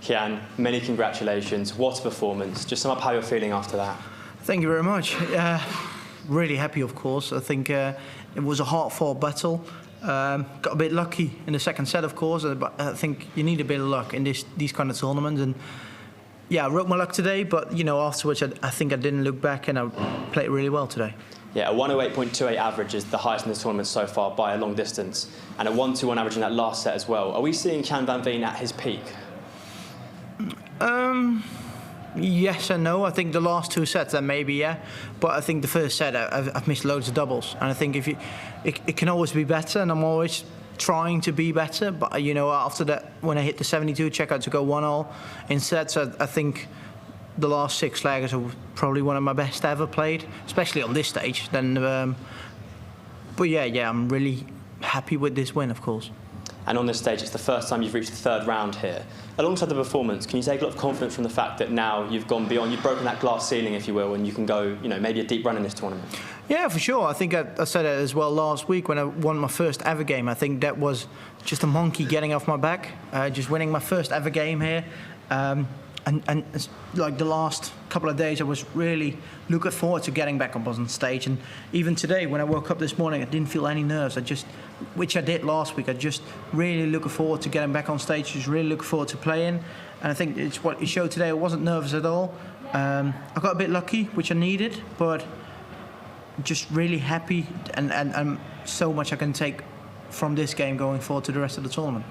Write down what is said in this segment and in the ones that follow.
Gian, many congratulations. What a performance. Just sum up how you're feeling after that. Thank you very much. Really happy, of course. I think it was a hard-fought battle. Got a bit lucky in the second set, of course, but I think you need a bit of luck in these kind of tournaments. And yeah, I wrote my luck today, but you know, afterwards I think I didn't look back and I played really well today. Yeah, a 108.28 average is the highest in this tournament so far by a long distance, and a 121 average in that last set as well. Are we seeing Gian Van Veen at his peak? Yes and no. I think the last two sets, then maybe, yeah. But I think the first set, I've missed loads of doubles. And I think it can always be better, and I'm always trying to be better. But, you know, after that, when I hit the 72 checkout to go 1-1 in sets, I think the last 6 legs are probably one of my best ever played, especially on this stage. But yeah, I'm really happy with this win, of course. And on this stage, it's the first time you've reached the 3rd round here. Alongside the performance, can you take a lot of confidence from the fact that now you've gone beyond, you've broken that glass ceiling, if you will, and you can go, you know, maybe a deep run in this tournament? Yeah, for sure. I think I said it as well last week when I won my first ever game. I think that was just a monkey getting off my back, just winning my first ever game here. And like the last couple of days, I was really looking forward to getting back up on stage. And even today, when I woke up this morning, I didn't feel any nerves. Which I did last week. I just really looking forward to getting back on stage. Just really looking forward to playing. And I think it's what it showed today. I wasn't nervous at all. I got a bit lucky, which I needed, but just really happy and so much I can take from this game going forward to the rest of the tournament.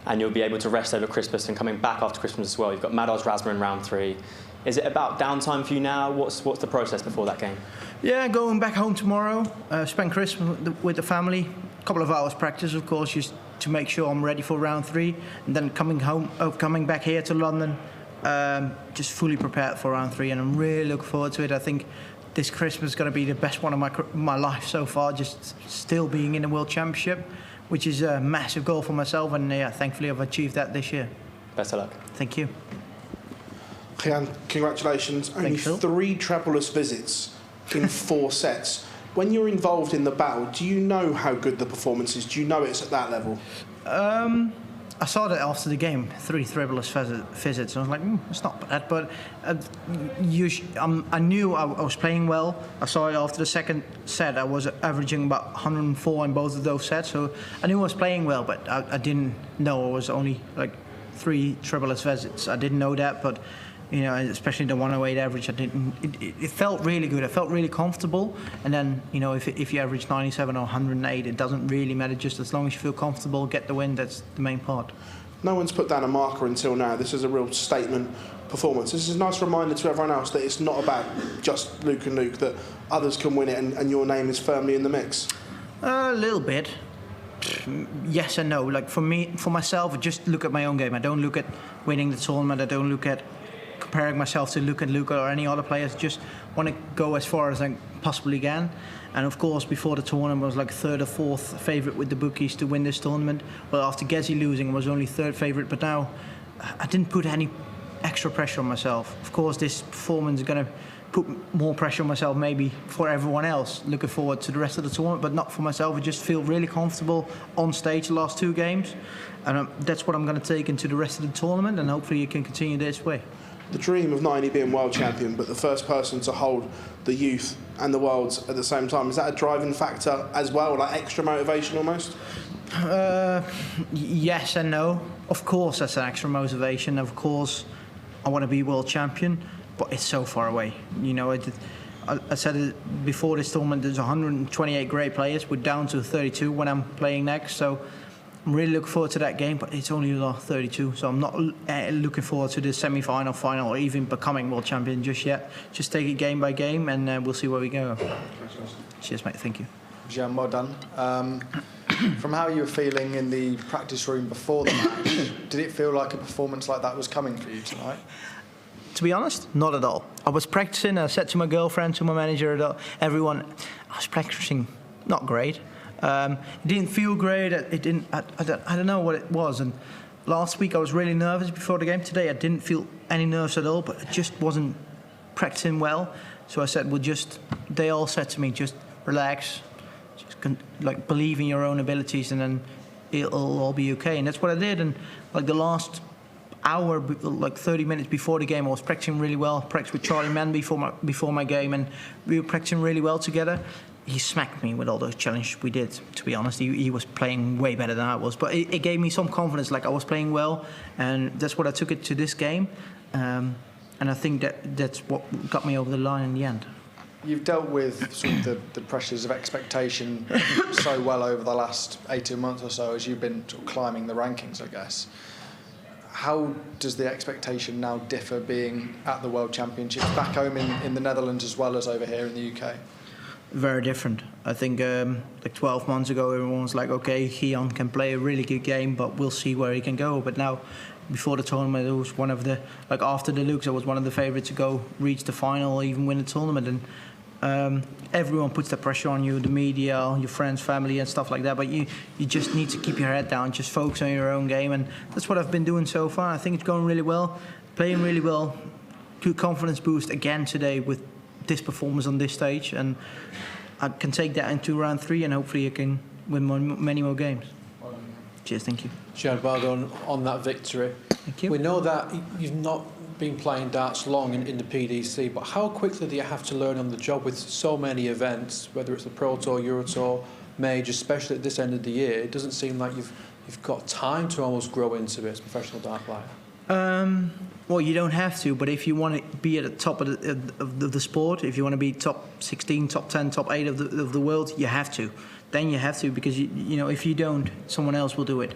And you'll be able to rest over Christmas and coming back after Christmas as well. You've got Madars Razma in round 3. Is it about downtime for you now? What's the process before that game? Yeah, going back home tomorrow, spend Christmas with the family. A couple of hours practice, of course, just to make sure I'm ready for round 3. And then coming back here to London, just fully prepared for round 3. And I'm really looking forward to it. I think this Christmas is going to be the best one of my life so far, just still being in the World Championship, which is a massive goal for myself, and yeah, thankfully I've achieved that this year. Best of luck. Thank you. Gian, congratulations. Only 3 trebleless visits in 4 sets. When you're involved in the battle, do you know how good the performance is? Do you know it's at that level? I saw that after the game, 3 trebleless visits, and I was like, it's not bad, but I knew I was playing well. I saw it after the second set, I was averaging about 104 in both of those sets, so I knew I was playing well, but I didn't know it was only like 3 trebleless visits. I didn't know that, but you know, especially the 108 average, it felt really good. I felt really comfortable. And then, you know, if you average 97 or 108, it doesn't really matter. Just as long as you feel comfortable, get the win, that's the main part. No one's put down a marker until now. This is a real statement performance. This is a nice reminder to everyone else that it's not about just Luke and Luke, that others can win it and your name is firmly in the mix. A little bit. Yes and no. Like for myself, I just look at my own game. I don't look at winning the tournament. I don't look at comparing myself to Luke and Luca or any other players. Just want to go as far as I possibly can. And of course, before the tournament, I was like 3rd or 4th favourite with the bookies to win this tournament. Well, after Gezi losing, I was only 3rd favourite. But now, I didn't put any extra pressure on myself. Of course, this performance is going to put more pressure on myself, maybe for everyone else. Looking forward to the rest of the tournament, but not for myself. I just feel really comfortable on stage the last 2 games. And that's what I'm going to take into the rest of the tournament. And hopefully, it can continue this way. The dream of not only being world champion, but the first person to hold the youth and the worlds at the same time, is that a driving factor as well, like extra motivation almost? Yes and no. Of course that's an extra motivation. Of course I want to be world champion, but it's so far away. You know, I said it before this tournament, there's 128 great players. We're down to 32 when I'm playing next, so I'm really looking forward to that game, but it's only the 32, so I'm not looking forward to the semi-final, final, or even becoming world champion just yet. Just take it game by game, and we'll see where we go. Cheers, mate. Thank you. Gian, well done. From how you were feeling in the practice room before the match, did it feel like a performance like that was coming for you tonight? To be honest, not at all. I was practicing, I said to my girlfriend, to my manager, everyone, I was practicing not great. It didn't feel great. I don't know what it was. And last week I was really nervous before the game. Today I didn't feel any nerves at all, but I just wasn't practicing well. So I said, they all said to me, just relax, just like believe in your own abilities, and then it'll all be okay. And that's what I did. And like the last hour, like 30 minutes before the game, I was practicing really well. Practiced with Charlie Mann before my game, and we were practicing really well together. He smacked me with all those challenges we did. To be honest, he was playing way better than I was, but it gave me some confidence. Like I was playing well, and that's what I took it to this game. And I think that's what got me over the line in the end. You've dealt with sort of the pressures of expectation so well over the last 18 months or so as you've been sort of climbing the rankings, I guess. How does the expectation now differ being at the World Championships back home in the Netherlands as well as over here in the UK? Very different. I think like 12 months ago, everyone was like, okay, Gian can play a really good game, but we'll see where he can go. But now, before the tournament, it was one of the, like after the Lukes, I was one of the favourites to go reach the final, even win the tournament. And everyone puts the pressure on you, the media, your friends, family and stuff like that. But you just need to keep your head down, just focus on your own game. And that's what I've been doing so far. I think it's going really well, playing really well. Good confidence boost again today with this performance on this stage. And I can take that into round 3 and hopefully I can win many more games. Cheers, thank you. Gian, well done on that victory. Thank you. We know that you've not been playing darts long in the PDC, but how quickly do you have to learn on the job with so many events, whether it's the Pro Tour, Euro Tour, Major, especially at this end of the year? It doesn't seem like you've got time to almost grow into it as a professional dart player. Well, you don't have to, but if you want to be at the top of the sport, if you want to be top 16, top 10, top 8 of the world, you have to. Then you have to, because you know, if you don't, someone else will do it.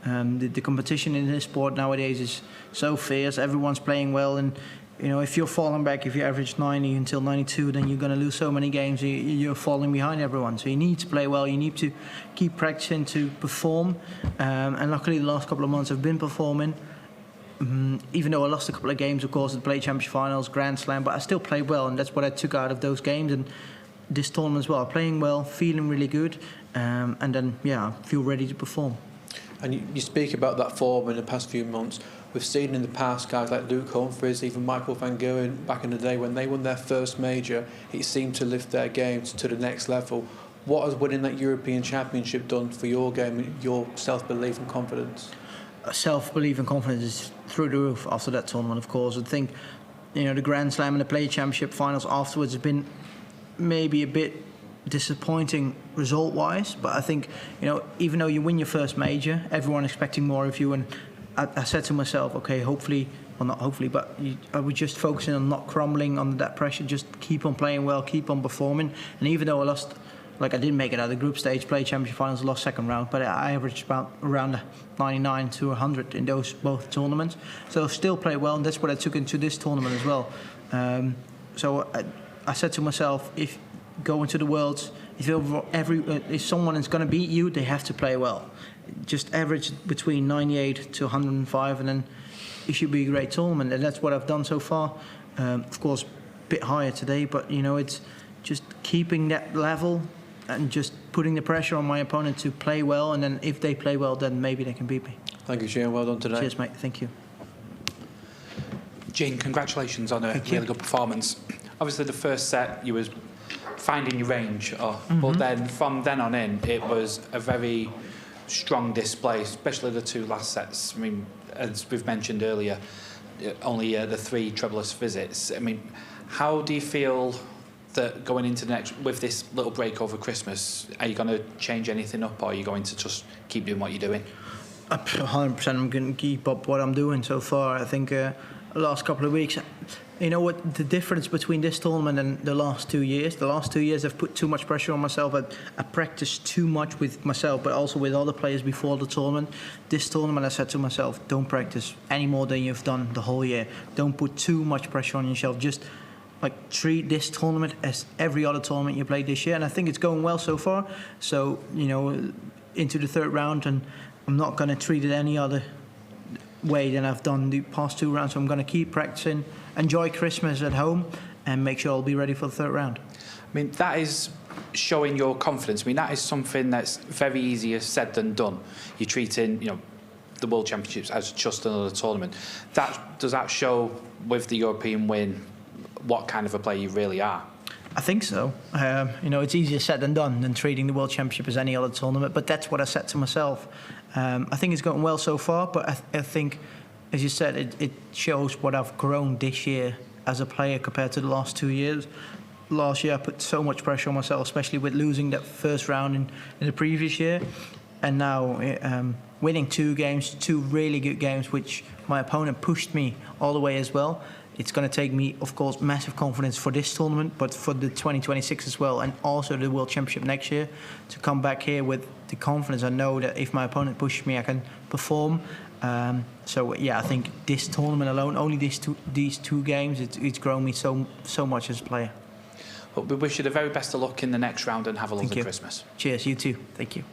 The competition in this sport nowadays is so fierce. Everyone's playing well, and you know, if you're falling back, if you average 90 until 92, then you're going to lose so many games. You're falling behind everyone. So you need to play well. You need to keep practicing to perform. And luckily, the last couple of months I've been performing. Even though I lost a couple of games, of course, at the Play Championship Finals, Grand Slam, but I still played well, and that's what I took out of those games and this tournament as well. Playing well, feeling really good, and then, yeah, I feel ready to perform. And you speak about that form in the past few months. We've seen in the past guys like Luke Humphries, even Michael van Gerwen back in the day, when they won their first major, it seemed to lift their game to the next level. What has winning that European Championship done for your game, your self-belief and confidence? Self-belief and confidence is through the roof after that tournament, of course. I think, you know, the Grand Slam and the Play Championship Finals afterwards have been maybe a bit disappointing result-wise, but I think, you know, even though you win your first major, everyone expecting more of you, and I said to myself, okay, hopefully, well, not hopefully, but I was just focusing on not crumbling under that pressure, just keep on playing well, keep on performing. And even though I lost, like I didn't make it out of the group stage, Play Championship Finals, lost second round, but I averaged about around 99 to 100 in those both tournaments. So I still play well, and that's what I took into this tournament as well. So I said to myself, if going to the Worlds, if someone is going to beat you, they have to play well. Just average between 98 to 105, and then it should be a great tournament. And that's what I've done so far. Of course, a bit higher today, but you know, it's just keeping that level and just putting the pressure on my opponent to play well. And then if they play well, then maybe they can beat me. Thank you, Gian. Well done today. Cheers, mate. Thank you. Gian, congratulations on a really good performance. Obviously, the first set you was finding your range, but then from then on in, it was a very strong display, especially the two last sets. I mean, as we've mentioned earlier, only the 3 trebleless visits. I mean, how do you feel that going into the next, with this little break over Christmas, are you going to change anything up, or are you going to just keep doing what you're doing? 100%. I'm going to keep up what I'm doing so far. I think the last couple of weeks, you know what, the difference between this tournament and the last 2 years, I've put too much pressure on myself. I practiced too much with myself, but also with other players before the tournament. This tournament, I said to myself, don't practice any more than you've done the whole year. Don't put too much pressure on yourself. Just like treat this tournament as every other tournament you played this year. And I think it's going well so far. So, you know, into the 3rd round, and I'm not going to treat it any other way than I've done the past 2 rounds. So I'm going to keep practicing, enjoy Christmas at home, and make sure I'll be ready for the 3rd round. I mean, that is showing your confidence. I mean, that is something that's very easier said than done. You're treating, you know, the World Championships as just another tournament. Does that show with the European win what kind of a player you really are? I think so. You know, it's easier said than done than treating the World Championship as any other tournament, but that's what I said to myself. I think it's going well so far, but I think as you said, it shows what I've grown this year as a player compared to the last 2 years. Last year I put so much pressure on myself, especially with losing that first round in the previous year, and now winning 2 games, 2 really good games, which my opponent pushed me all the way as well. It's going to take me, of course, massive confidence for this tournament, but for the 2026 as well, and also the World Championship next year, to come back here with the confidence. I know that if my opponent pushes me, I can perform. So yeah, I think this tournament alone, only these two games, it's grown me so much as a player. But we wish you the very best of luck in the next round and have a lovely Christmas. Cheers, you too. Thank you.